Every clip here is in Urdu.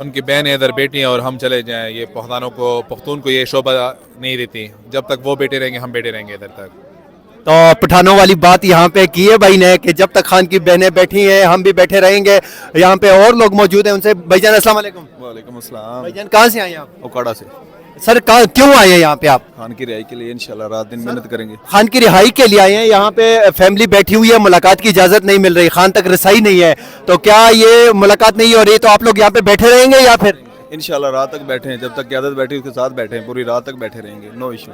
ان کی بہنیں ادھر بیٹی ہیں اور ہم چلے جائیں. یہ پختون کو یہ شعبہ نہیں دیتی. جب تک وہ بیٹے رہیں گے ہم بیٹے رہیں گے ادھر تک. تو پٹھانوں والی بات یہاں پہ کی ہے بھائی نے کہ جب تک خان کی بہنیں بیٹھی ہیں ہم بھی بیٹھے رہیں گے. یہاں پہ اور لوگ موجود ہیں, ان سے. بھائی جان السلام علیکم. وعلیکم السلام. بھائی جان کہاں سے آئے ہیں آپ؟ اوکاڑا سے. سر کیوں آئے ہیں یہاں پہ آپ؟ خان کی رہائی کے لیے انشاءاللہ رات دن محنت کریں گے. خان کی رہائی کے لیے آئے ہیں. یہاں پہ فیملی بیٹھی ہوئی ہے, ملاقات کی اجازت نہیں مل رہی, خان تک رسائی نہیں ہے, تو کیا یہ ملاقات نہیں ہو رہی تو آپ لوگ یہاں پہ بیٹھے رہیں گے یا پھر؟ انشاءاللہ رات تک بیٹھے ہیں, جب تک قیادت بیٹھی اس کے ساتھ بیٹھے ہیں, پوری رات تک بیٹھے رہیں گے. No issue.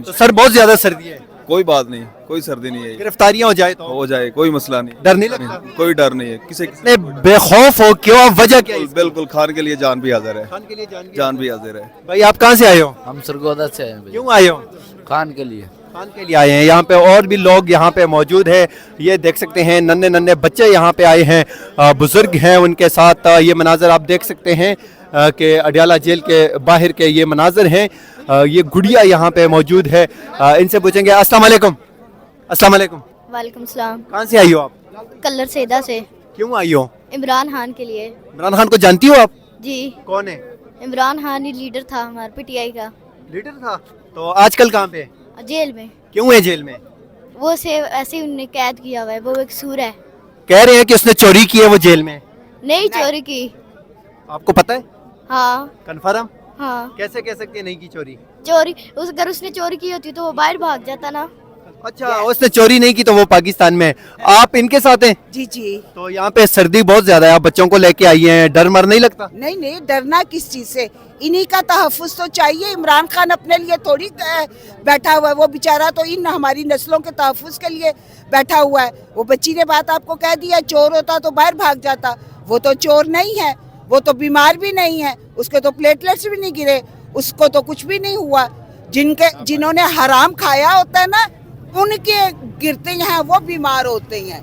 تو سر بہت زیادہ سردی ہے. کوئی بات نہیں, کوئی سردی نہیں ہے. گرفتاریاں ہو جائے تو ہو جائے کوئی مسئلہ نہیں. ڈر نہیں لگتا؟ کوئی ڈر نہیں ہے کسی. اتنے بے خوف ہو کیوں, وجہ کیا ہے اس کی؟ بالکل خان کے لیے جان بھی حاضر ہے. خان کے لیے جان بھی حاضر ہے. بھائی آپ کہاں سے آئے ہو؟ ہم سرگودا سے آئے ہیں. کیوں آئے ہو؟ خان کے لیے. خان کے لیے آئے ہیں. یہاں پہ اور بھی لوگ یہاں پہ موجود ہیں. یہ دیکھ سکتے ہیں ننھے ننھے بچے یہاں پہ آئے ہیں, بزرگ ہیں ان کے ساتھ. یہ مناظر آپ دیکھ سکتے ہیں کہ اڈیالہ جیل کے باہر کے یہ مناظر ہیں. یہ گڑیا یہاں پہ موجود ہے. ان سے پوچھیں گے. السلام علیکم. السلام علیکم. وعلیکم السلام. کہاں سے آئی ہو آپ؟ کلر سیدہ سے. کیوں آئی ہو؟ عمران خان کے لیے. عمران خان کو جانتی ہو آپ؟ جی. کون ہے عمران خان ہی لیڈر تھا ہمارا پی ٹی آئی کا. لیڈر تھا. تو آج کل کہاں پہ؟ جیل میں. کیوں ہے جیل میں؟ وہ سے ایسے ہی انہوں نے قید کیا ہوا ہے, وہ ایک سور ہے. کہہ رہے ہیں کہ اس نے چوری کی ہے وہ جیل میں. نہیں چوری کی. آپ کو پتہ ہے؟ ہاں. کنفرم؟ ہاں. کیسے کہہ سکتے ہیں نہیں کی چوری؟ چوری اگر اس نے چوری کی ہوتی تو وہ باہر بھاگ جاتا نا. اچھا, اس نے چوری نہیں کی تو وہ پاکستان میں. آپ ان کے ساتھ ہیں؟ جی جی. تو یہاں پہ سردی بہت زیادہ ہے, آپ بچوں کو لے کے آئی ہیں, ڈر مر نہیں لگتا؟ نہیں نہیں, ڈرنا کس چیز سے, انہی کا تحفظ تو چاہیے. عمران خان اپنے لیے تھوڑی بیٹھا ہوا ہے, وہ بیچارہ تو ان ہماری نسلوں کے تحفظ کے لیے بیٹھا ہوا ہے. وہ بچی نے بات آپ کو کہہ دیا, چور ہوتا تو باہر بھاگ جاتا. وہ تو چور نہیں ہے, وہ تو بیمار بھی نہیں ہے, اس کے تو پلیٹلیٹس بھی نہیں گرے, اس کو تو کچھ بھی نہیں ہوا. جنہوں نے حرام کھایا ہوتا ہے نا, ان کے گرتے ہیں, وہ بیمار ہوتے ہیں.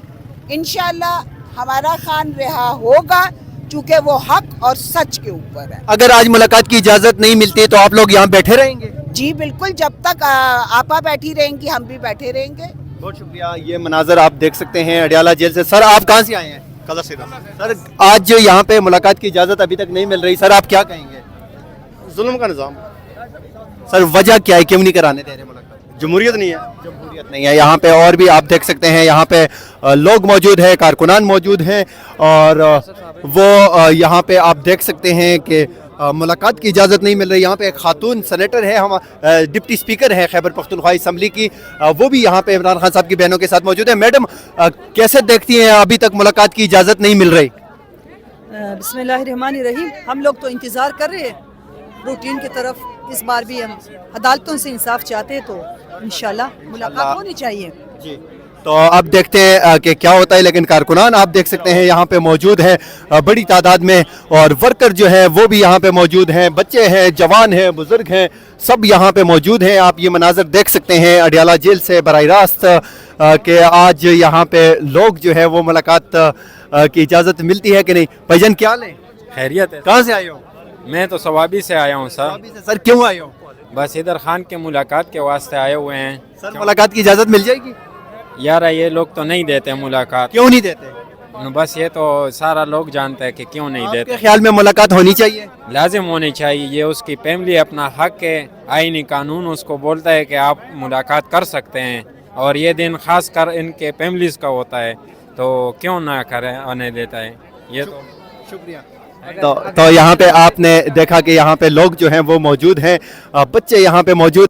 انشاءاللہ ہمارا خان رہا ہوگا چونکہ وہ حق اور سچ کے اوپر ہے. اگر آج ملاقات کی اجازت نہیں ملتی تو آپ لوگ یہاں بیٹھے رہیں گے؟ جی بالکل, جب تک آپا بیٹھی رہیں گی ہم بھی بیٹھے رہیں گے. بہت شکریہ. یہ مناظر آپ دیکھ سکتے ہیں اڈیالہ جیل سے. سر آپ کہاں سے آئے ہیں؟ کلر سیدھا. سر آج جو یہاں پہ ملاقات کی اجازت ابھی تک نہیں مل رہی, سر آپ کیا کہیں گے؟ ظلم کا نظام, سر وجہ کیا ہے, کیوں نہیں کرانے دے رہے ملاقات؟ جمہوریت نہیں ہے. جمہوریت نہیں ہے. یہاں پہ اور بھی آپ دیکھ سکتے ہیں یہاں پہ لوگ موجود ہیں, کارکنان موجود ہیں, اور وہ یہاں پہ آپ دیکھ سکتے ہیں کہ ملاقات کی اجازت نہیں مل رہی. یہاں پہ ایک خاتون سینیٹر ہے, ہم ڈپٹی اسپیکر ہے خیبر پختونخوا اسمبلی کی, وہ بھی یہاں پہ عمران خان صاحب کی بہنوں کے ساتھ موجود ہیں. میڈم کیسے دیکھتی ہیں ابھی تک ملاقات کی اجازت نہیں مل رہی؟ بسم اللہ الرحمن الرحیم. ہم لوگ تو انتظار کر رہے ہیں روٹین کی طرف. اس بار بھی ہم عدالتوں سے انصاف چاہتے ہیں, تو انشاءاللہ ملاقات ہونی چاہیے. جی, تو اب دیکھتے ہیں کہ کیا ہوتا ہے. لیکن کارکنان آپ دیکھ سکتے ہیں یہاں پہ موجود ہیں بڑی تعداد میں, اور ورکر جو ہیں وہ بھی یہاں پہ موجود ہیں, بچے ہیں, جوان ہیں, بزرگ ہیں, سب یہاں پہ موجود ہیں. آپ یہ مناظر دیکھ سکتے ہیں اڈیالہ جیل سے براہ راست کہ آج یہاں پہ لوگ جو ہے وہ ملاقات کی اجازت ملتی ہے کہ نہیں. بھائی جان کیا لیں؟ خیریت ہے. کہاں سے آئے ہو؟ میں تو ثوابی سے آیا ہوں سر. سر کیوں آئے ہو؟ بس ادھر خان کے ملاقات کے واسطے آئے ہوئے ہیں. سر ملاقات کی اجازت مل جائے گی؟ یار یہ لوگ تو نہیں دیتے ملاقات. کیوں نہیں دیتے؟ بس یہ تو سارا لوگ جانتے ہیں کہ کیوں نہیں آپ کے دیتے. خیال میں ملاقات ہونی چاہیے؟ لازم ہونی چاہیے. یہ اس کی فیملی اپنا حق ہے, آئینی قانون اس کو بولتا ہے کہ آپ ملاقات کر سکتے ہیں, اور یہ دن خاص کر ان کے فیملیز کا ہوتا ہے, تو کیوں نہ کریں, آنے دیتا ہے. یہ تو شکریہ. تو یہاں پہ آپ نے دیکھا کہ یہاں پہ لوگ جو ہیں وہ موجود ہیں, بچے یہاں پہ موجود